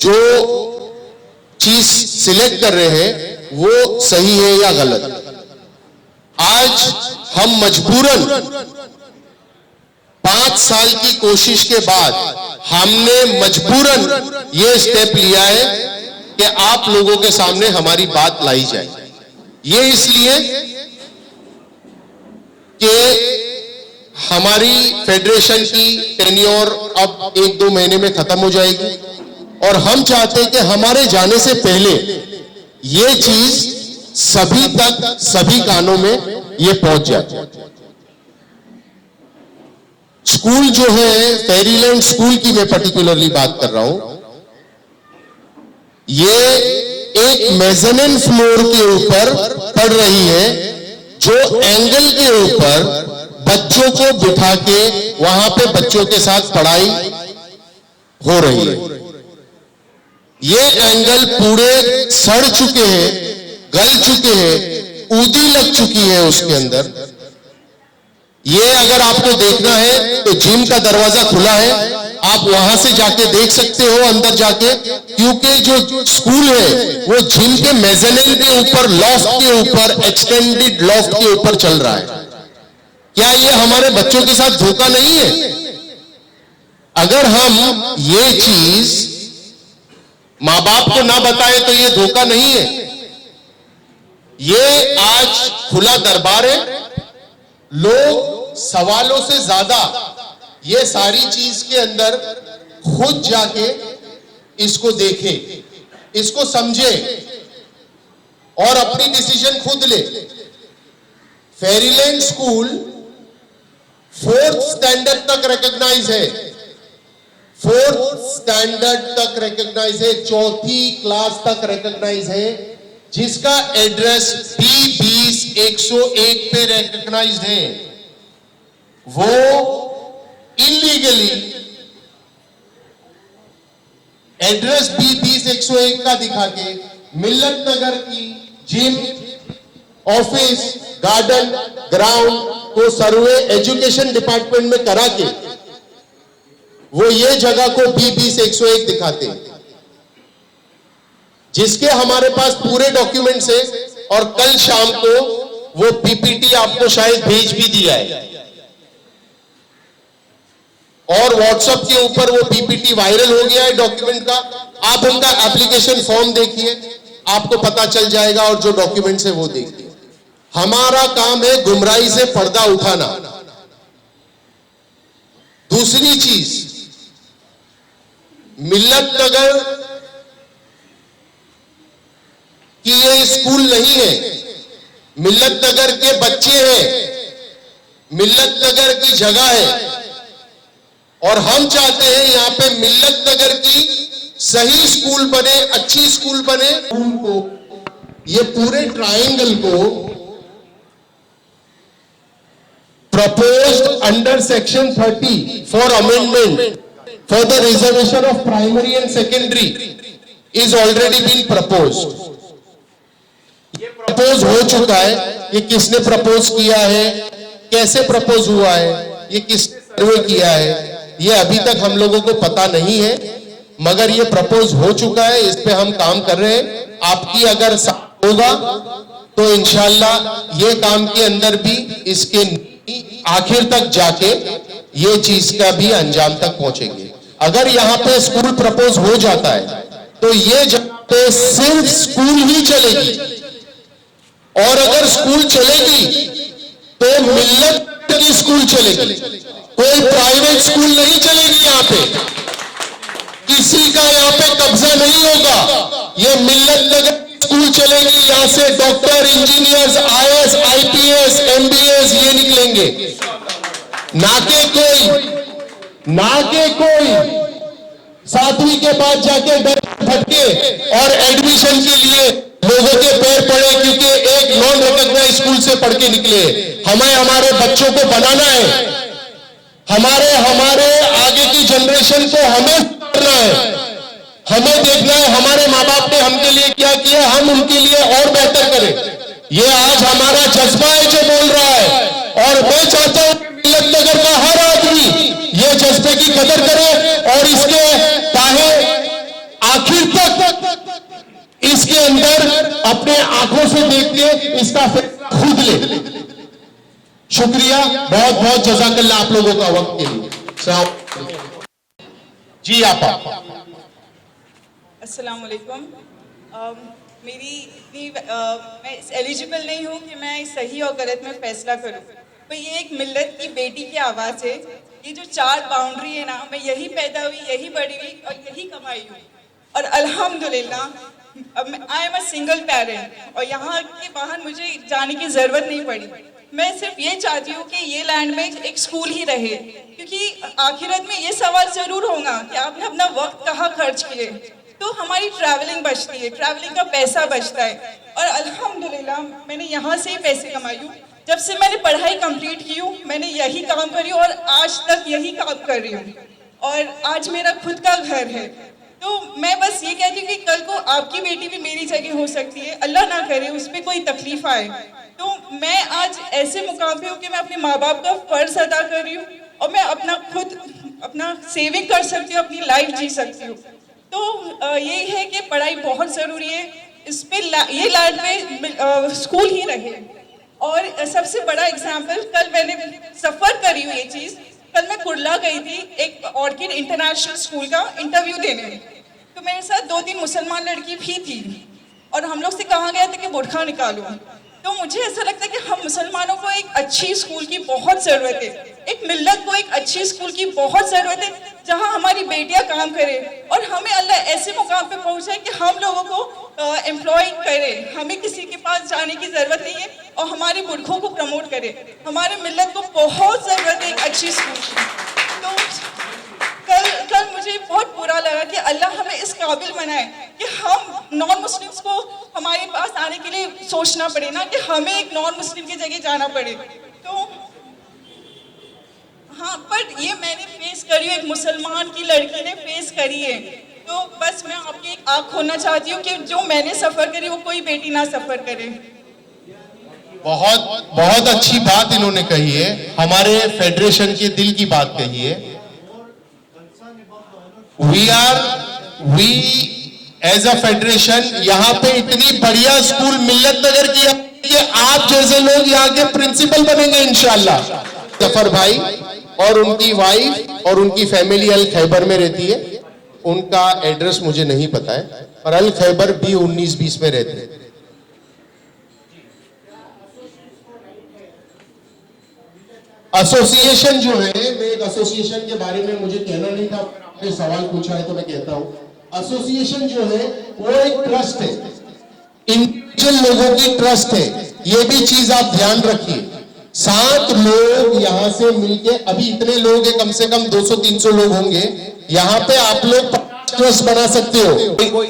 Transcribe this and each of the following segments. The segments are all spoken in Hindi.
जो चीज सिलेक्ट कर रहे हैं वो सही है या गलत। आज हम मजबूरन 5 साल की कोशिश के बाद हमने मजबूरन ये स्टेप लिया है कि आप लोगों के सामने हमारी बात लाई जाए। ये इसलिए कि हमारी फेडरेशन की टेन्योर अब 1-2 महीने में खत्म हो जाएगी और हम चाहते हैं कि हमारे जाने से पहले ये चीज सभी तक, सभी कानों में ये पहुंच जाए। स्कूल जो है, फेरीलैंड स्कूल की मैं पर्टिकुलरली बात कर रहा हूं, ये एक मेज़ानिन फ्लोर के ऊपर पड़ रही है, जो एंगल के ऊपर बच्चों को बिठा के वहां पे बच्चों के साथ पढ़ाई हो रही है। ये एंगल पूरे सड़ चुके हैं, गल चुके हैं, ऊदी लग चुकी है उसके अंदर। ये अगर आपको देखना है तो जिम का दरवाजा खुला है, आप वहां से जाके देख सकते हो अंदर जाके, क्योंकि जो स्कूल है वो जिम के मेज़ानिन के ऊपर, लॉफ्ट के ऊपर, एक्सटेंडेड लॉफ्ट के ऊपर चल रहा है। क्या ये हमारे बच्चों के साथ धोखा नहीं है? अगर हम ये चीज मां बाप को ना बताए तो ये धोखा नहीं है। ये आज खुला दरबार है, लोग सवालों से ज्यादा ये सारी चीज के अंदर खुद जाके इसको देखें, इसको समझें और अपनी डिसीजन खुद ले। फेरीलैंड स्कूल 4th स्टैंडर्ड तक रिकॉग्नाइज है, 4th स्टैंडर्ड तक रिकॉग्नाइज है, 4थी क्लास तक रिकॉग्नाइज है, जिसका एड्रेस B20-101 पे रिकॉग्नाइज है। वो इलीगली एड्रेस B20-101 का दिखा के मिल्लत नगर की जिम, ऑफिस, गार्डन, ग्राउंड को सर्वे एजुकेशन डिपार्टमेंट में करा के वो ये जगह को B20-101 दिखाते हैं, जिसके हमारे पास पूरे डॉक्यूमेंट्स है। और कल शाम को वो पीपीटी आपको शायद भेज भी दिया है और व्हाट्सएप के ऊपर वो पीपीटी वायरल हो गया है डॉक्यूमेंट का। आप उनका एप्लीकेशन फॉर्म देखिए, आपको पता चल जाएगा, और जो डॉक्यूमेंट्स है वो देखिए। हमारा काम है गुमराही से पर्दा उठाना। दूसरी चीज, मिल्लत नगर कि ये स्कूल नहीं है, मिल्लत नगर के बच्चे हैं, मिल्लत नगर की जगह है और हम चाहते हैं यहां पे मिल्लत नगर की सही स्कूल बने, अच्छी स्कूल बने। को ये पूरे ट्रायंगल को proposed under section 30 for amendment for the reservation of primary and secondary is already been proposed. ये प्रपोज हो चुका है। ये किसने प्रपोज किया है, कैसे प्रपोज हुआ है, ये किसने सर्वे किया है, ये अभी तक हम लोगों को पता नहीं है, मगर ये प्रपोज हो चुका है। इस पे हम काम कर रहे हैं। आपकी अगर साथ होगा तो इंशाल्लाह ये काम के अंदर भी इसके आखिर तक जाके ये चीज का भी अंजाम तक पहुंचेंगे। अगर यहाँ पे स्कूल प्रपोज हो जाता है तो ये जगह पे सिर्फ स्कूल ही चलेगी, और अगर स्कूल चलेगी तो मिल्लत की स्कूल चलेगी, कोई प्राइवेट स्कूल नहीं चलेगी। यहाँ पे किसी का यहाँ पे कब्जा नहीं होगा। ये मिल्लत नगर स्कूल चलेगी। यहाँ से doctor, engineers, IAS, IPS, MBAs ये निकलेंगे। ना के कोई 7वीं के बाद जाके भटके और एडमिशन के लिए लोगों के पैर पड़े, क्योंकि एक नॉन रिकॉग्नाइज्ड स्कूल से पढ़ के निकले। हमें हमारे बच्चों को बनाना है, हमारे आगे की जनरेशन को हमें करना है, हमें देखना है हमारे माँ बाप ने हमके लिए क्या किया, हम उनके लिए और बेहतर करें। ये आज हमारा जज्बा है जो बोल रहा है, और मैं चाहता हूं मिल्लत नगर का हर आदमी ये जज्बे की कदर करे और इसके चाहे आखिर तक इसके अंदर अपने आंखों से देख के इसका फैसला खुद ले। शुक्रिया, बहुत बहुत जज़ाकल्लाह आप लोगों का वक्त के लिए। जी आपा। अस्सलाम वालेकुम। मेरी इतनी मैं एलिजिबल नहीं हूँ कि मैं सही और गलत में फैसला करूँ। तो ये एक मिल्लत की बेटी की आवाज़ है। ये जो 4 बाउंड्री है ना, मैं यही पैदा हुई, यही बड़ी हुई और यही कमाई हूँ। और अल्हम्दुलिल्लाह I am a single parent और यहाँ के बाहर मुझे जाने की ज़रूरत नहीं पड़ी। मैं सिर्फ ये चाहती हूँ कि ये लैंड में एक स्कूल ही रहे, क्योंकि आखिरत में ये सवाल ज़रूर होगा कि आपने अपना वक्त कहाँ खर्च किए। तो हमारी ट्रैवलिंग बचती है, ट्रैवलिंग का पैसा बचता है। और अल्हम्दुलिल्लाह मैंने यहाँ से ही पैसे कमाई हूँ। जब से मैंने पढ़ाई कंप्लीट की हूँ मैंने यही काम करी हूँ और आज तक यही काम कर रही हूँ। और आज मेरा खुद का घर है। तो मैं बस ये कहती हूँ कि कल को आपकी बेटी भी मेरी जगह हो सकती है, अल्लाह ना करे उस पर कोई तकलीफ आए। तो मैं आज ऐसे मुकाम पे हूँ कि मैं अपने माँ बाप का फ़र्ज अदा कर रही हूँ और मैं अपना सेविंग कर सकती हूँ, अपनी लाइफ जी सकती हूँ। तो ये है कि पढ़ाई बहुत ज़रूरी है। इस पे ये लैंड में स्कूल ही रहे। और सबसे बड़ा एग्जाम्पल, कल मैंने सफ़र करी हुई ये चीज़, कल मैं कुर्ला गई थी एक ऑर्किड इंटरनेशनल स्कूल का इंटरव्यू देने। तो मेरे साथ 2-3 मुसलमान लड़की भी थी और हम लोग से कहा गया था कि बुर्का निकालो। तो मुझे ऐसा लगता है कि हम मुसलमानों को एक अच्छी स्कूल की बहुत ज़रूरत है, एक मिल्लत को एक अच्छी स्कूल की बहुत ज़रूरत है जहां हमारी बेटियां काम करें और हमें अल्लाह ऐसे मुकाम पे पहुंचाए कि हम लोगों को एम्प्लॉय करें। हमें किसी के पास जाने की ज़रूरत नहीं है और हमारे पुरखों को प्रमोट करें। हमारे मिल्लत को बहुत ज़रूरत है एक अच्छी स्कूल की। तो कल मुझे बहुत बुरा लगा कि अल्लाह हमें इस काबिल बनाए कि हम नॉन मुस्लिम्स को हमारे पास आने के लिए सोचना पड़े ना कि हमें एक नॉन मुस्लिम की जगह जाना पड़े। तो हाँ, पर ये मैंने फेस करी है, एक मुसलमान की लड़की ने फेस करी है। तो बस मैं आपकी एक आँख खोलना चाहती हूँ कि जो मैंने सफ़र करी वो कोई बेटी ना सफ़र करे। बहुत बहुत अच्छी बात इन्होंने कही है, हमारे फेडरेशन के दिल की बात कही है। वी एज अ फेडरेशन यहाँ पे इतनी बढ़िया स्कूल मिल्लत नगर किया कि आप जैसे लोग यहाँ के प्रिंसिपल बनेंगे इंशाल्लाह। जफर भाई और उनकी वाइफ और उनकी फैमिली अल खैबर में रहती है। उनका एड्रेस मुझे नहीं पता है, पर अल खैबर B19-20 में रहते हैं। एसोसिएशन जो है, मैं एक एसोसिएशन के बारे में मुझे कहना नहीं था, आपने सवाल पूछा है तो मैं कहता हूं। एसोसिएशन जो है वो एक ट्रस्ट है, इंडिविजुअल लोगों की ट्रस्ट है। ये भी चीज आप ध्यान रखिए। 7 लोग यहाँ से मिलके, अभी इतने लोग हैं, कम से कम 200-300 लोग होंगे यहाँ पे। आप लोग ट्रस्ट बना सकते हो।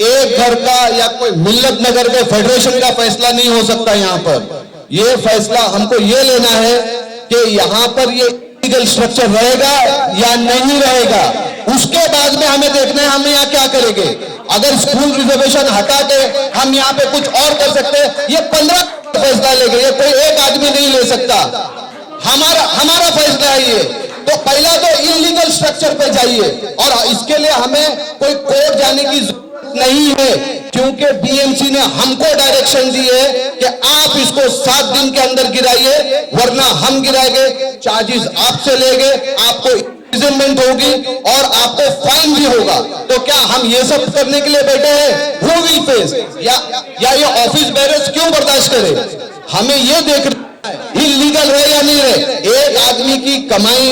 एक घर का या कोई मिल्लत नगर के फेडरेशन का फैसला नहीं हो सकता। यहाँ पर ये फैसला हमको ये लेना है कि यहाँ पर ये लीगल स्ट्रक्चर रहेगा या नहीं रहेगा। उसके बाद में हमें देखना है हम यहाँ क्या करेंगे। अगर स्कूल रिजर्वेशन हटा के हम यहाँ पे कुछ और कर सकते हैं, ये 15 फैसला लेंगे, ये कोई एक आदमी नहीं ले सकता। हमारा फैसला है ये। तो पहला तो इलीगल स्ट्रक्चर पे जाइए और इसके लिए हमें कोई कोर्ट जाने की जरूरत नहीं है, क्योंकि बीएमसी ने हमको डायरेक्शन दी है कि आप इसको 7 दिन के अंदर गिराइए, वरना हम गिराएंगे, चार्जेस आपसे लेंगे, आपको इम्प्रिजनमेंट होगी और आपको फाइन भी होगा। तो क्या हम ये सब करने के लिए बैठे हैं? हु विल फेस या ये ऑफिस बेरर्स क्यों बर्दाश्त करे? हमें ये देखना इलीगल है या नहीं है। एक आदमी की कमाई,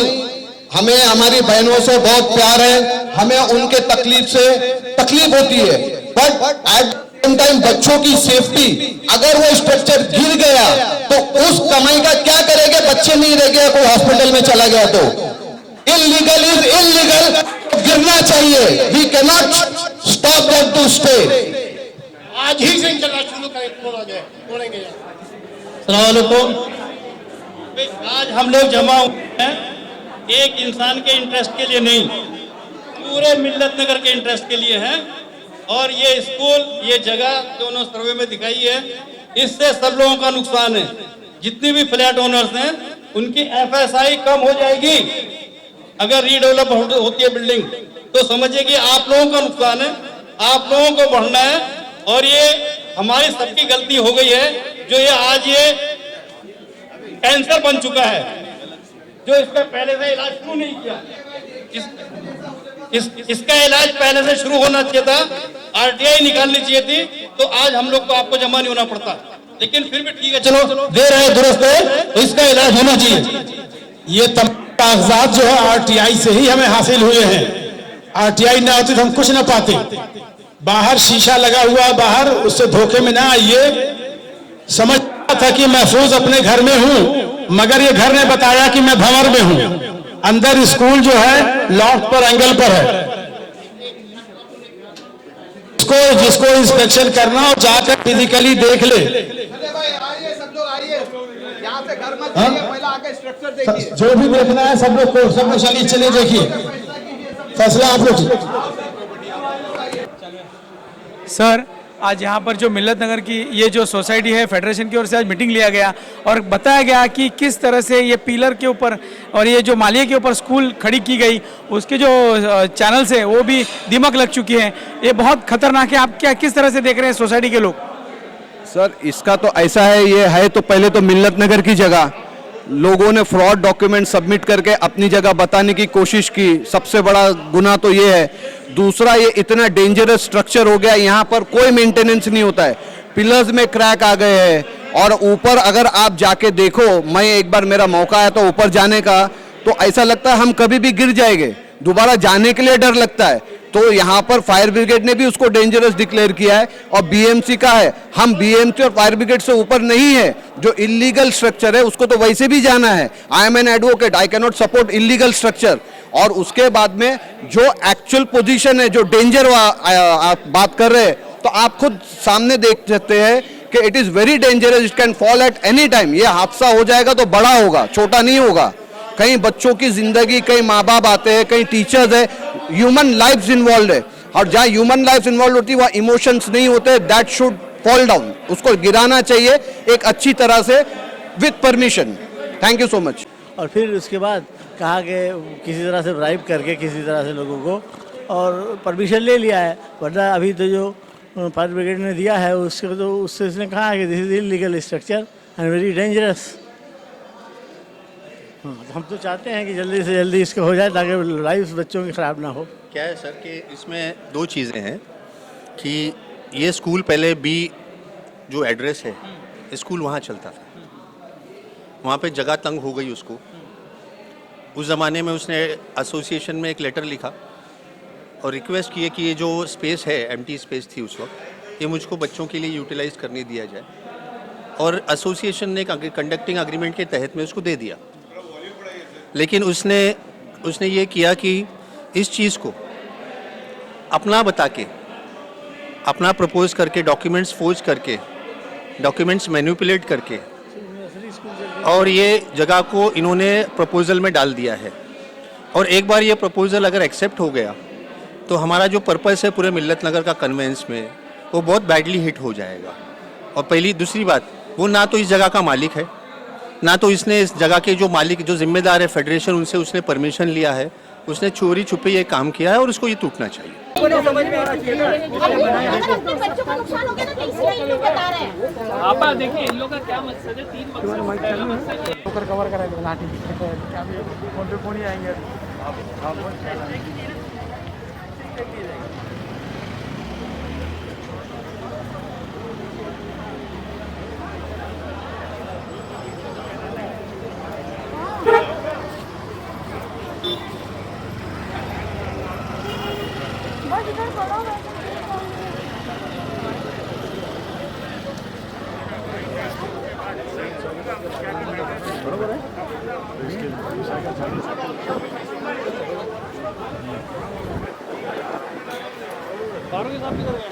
हमें हमारी बहनों से बहुत प्यार है, हमें उनके तकलीफ होती है, बट एट द टाइम बच्चों की सेफ्टी, अगर वो स्ट्रक्चर गिर गया तो उस कमाई का क्या करेंगे? बच्चे नहीं रह गया, कोई हॉस्पिटल में चला गया तो इलीगल इज इलीगल, गिरना चाहिए। We can not stop them to stay. आज ही से चलना शुरू करेंगे। आज हम लोग जमा हुए हैं एक इंसान के इंटरेस्ट के लिए नहीं, पूरे मिल्लत नगर के इंटरेस्ट के लिए हैं। और ये स्कूल, ये जगह दोनों सर्वे में दिखाई है, इससे सब लोगों का नुकसान है। जितनी भी फ्लैट ओनर्स हैं उनकी FSI कम हो जाएगी अगर रीडेवलप होती है बिल्डिंग। तो समझिए कि आप लोगों का नुकसान है। आप लोगों को बढ़ना है और ये हमारी सबकी गलती हो गई है जो ये आज ये कैंसर बन चुका है, जो इसका पहले से इलाज शुरू नहीं किया। इसका इलाज पहले से शुरू होना चाहिए था, आरटीआई निकालनी चाहिए थी, तो आज हम लोग को आपको जमा नहीं होना पड़ता। लेकिन फिर भी ठीक है, चलो दे रहे हैं, दुरुस्त है, तो इसका इलाज होना चाहिए। ये तमाम कागजात जो है आरटीआई से ही हमें हासिल हुए हैं। आरटीआई ना होती तो हम कुछ ना पाते। बाहर शीशा लगा हुआ है, बाहर उससे धोखे में ना आइए। समझता था कि महफूज अपने घर में हूं, मगर ये घर ने बताया कि मैं भंवर में हूं। अंदर स्कूल जो है लॉफ्ट पर एंगल पर है। जिसको इंस्पेक्शन करना हो जाकर फिजिकली देख ले। जो भी देखना है सब लोग चलिए देखिए, फैसला आप लोग। सर, आज यहाँ पर जो मिल्लत नगर की ये जो सोसाइटी है, फेडरेशन की ओर से आज मीटिंग लिया गया और बताया गया कि किस तरह से ये पिलर के ऊपर और ये जो मालिया के ऊपर स्कूल खड़ी की गई, उसके जो चैनल्स है वो भी दीमक लग चुकी है। ये बहुत खतरनाक है। आप क्या किस तरह से देख रहे हैं सोसाइटी के लोग? सर, इसका तो ऐसा है, ये है तो पहले तो मिल्लत नगर की जगह लोगों ने फ्रॉड डॉक्यूमेंट सबमिट करके अपनी जगह बताने की कोशिश की। सबसे बड़ा गुनाह तो ये है। दूसरा, ये इतना डेंजरस स्ट्रक्चर हो गया, यहाँ पर कोई मेंटेनेंस नहीं होता है। पिलर्स में क्रैक आ गए हैं और ऊपर अगर आप जाके देखो, मैं एक बार मेरा मौका आया तो ऊपर जाने का, तो ऐसा लगता है हम कभी भी गिर जाएंगे, दोबारा जाने के लिए डर लगता है। तो यहाँ पर फायर ब्रिगेड ने भी उसको डेंजरस डिक्लेयर किया है और बीएमसी का है। हम बीएमसी और फायर ब्रिगेड से ऊपर नहीं है। जो इलीगल स्ट्रक्चर है उसको तो वैसे भी जाना है। I am an advocate, I can not support illegal structure. और उसके बाद में जो एक्चुअल पोजीशन है, जो डेंजर आप बात कर रहे हैं, तो आप खुद सामने देख सकते हैं कि it is very dangerous, it can fall at any time. ये हादसा हो जाएगा तो बड़ा होगा, छोटा नहीं होगा। कहीं बच्चों की जिंदगी, कहीं माँ बाप आते हैं, कहीं टीचर्स है, ह्यूमन लाइफ्स इन्वॉल्व है। और जहाँ ह्यूमन लाइफ इन्वॉल्व होती है वहाँ इमोशंस नहीं होते। That should fall down. उसको गिराना चाहिए एक अच्छी तरह से with permission. Thank you so much. और फिर उसके बाद कहा कि किसी तरह से ब्राइब करके किसी तरह से लोगों को और परमिशन ले लिया है। वरना अभी तो जो फायर ब्रिगेड ने दिया है उसके तो उससे उसने कहा कि this is illegal structure and very dangerous. हम तो चाहते हैं कि जल्दी से जल्दी इसको हो जाए ताकि लाइफ बच्चों की ख़राब ना हो। क्या है सर कि इसमें दो चीज़ें हैं कि ये स्कूल पहले बी जो एड्रेस है, स्कूल वहाँ चलता था, वहाँ पे जगह तंग हो गई उसको। उस ज़माने में उसने एसोसिएशन में एक लेटर लिखा और रिक्वेस्ट की कि ये जो स्पेस है, एम्प्टी स्पेस थी उस वक्त, ये मुझको बच्चों के लिए यूटिलाइज़ करने दिया जाए। और एसोसिएशन ने कंडक्टिंग एग्रीमेंट के तहत में उसको दे दिया। लेकिन उसने ये किया कि इस चीज़ को अपना बता के, अपना प्रपोज करके, डॉक्यूमेंट्स फोर्ज करके, डॉक्यूमेंट्स मैनिपुलेट करके, और ये जगह को इन्होंने प्रपोजल में डाल दिया है। और एक बार ये प्रपोजल अगर एक्सेप्ट हो गया तो हमारा जो पर्पस है पूरे मिल्लत नगर का कन्वेंस में, वो बहुत बैडली हिट हो जाएगा। और दूसरी बात, वो ना तो इस जगह का मालिक है, ना तो इसने इस जगह के जो मालिक, जो जिम्मेदार है फेडरेशन, उनसे उसने परमिशन लिया है। उसने चोरी छुपे ये काम किया है और उसको ये टूटना चाहिए। आप देखिए इन लोगों का क्या मकसद है, 3 मकसद कवर कराएंगे फोन ही आएंगे। के साथ भी करेगा।